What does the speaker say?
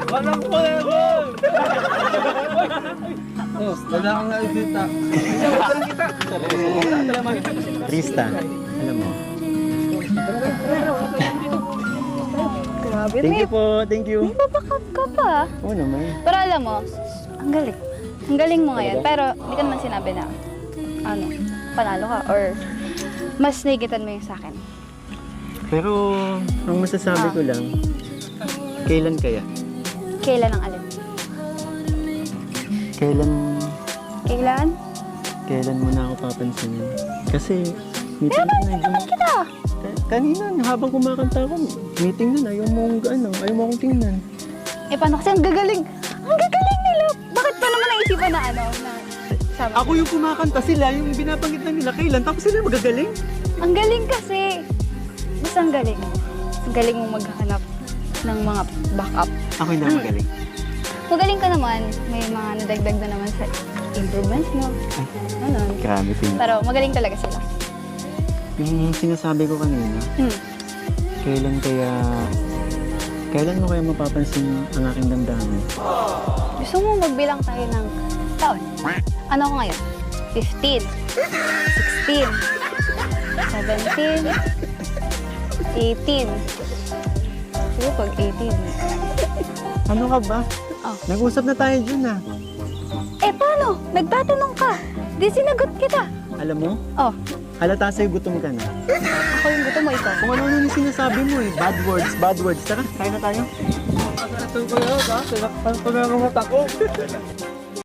Walang forever! Oh, wala akong nakikita. Krista, alam mo. Grabe, Thank may you po, thank you. babakap ka pa. Oo naman. Pero alam mo, ang galing. Ang galing mo ngayon. Pero hindi ka naman sinabi na, ano, panalo ka or mas nagitan mo yung sa akin. Pero, ang masasabi ko lang, kailan kaya? Kailan ang alin? Kailan Kailan? mo na ako papansinin? Kasi, meeting Pero na pansin naman kita. Kanina, habang kumakanta ako, meeting na, ayaw mo akong tingnan. Eh, paano kasi ang gagaling? Ang gagaling nila. Bakit pa naman naisipan na ano, na sama? Ako yung kumakanta, sila yung binabanggit na nila kailan, tapos sila magagaling. Ang galing kasi. Basta ang galing. Ang galing mo maghanap ng mga backup. Ako hindi ako magaling. Magaling ka naman. May mga nadagdag na naman sa improvements mo. Ano? Grabe, Pink. Pero magaling talaga sila. Yung sinasabi ko kanina, kailan mo kaya mapapansin ang aking damdamin? Gusto mo magbilang tayo ng taon? Ano ako ngayon? 15, 16, 17, 18. Siguro pag 18. Ano ka ba? Oh. Nag-usap na tayo dun ah. Eh paano? Nagtatanong ka. Di sinagot kita. Alam mo, Oh, halata sa'yo gutom ka na. ako yung gusto mo ikaw. Kung ano yung sinasabi mo eh, bad words. Tara, kain na tayo. Ito ko yun, ha? Sinakpan ko na ang mata ko.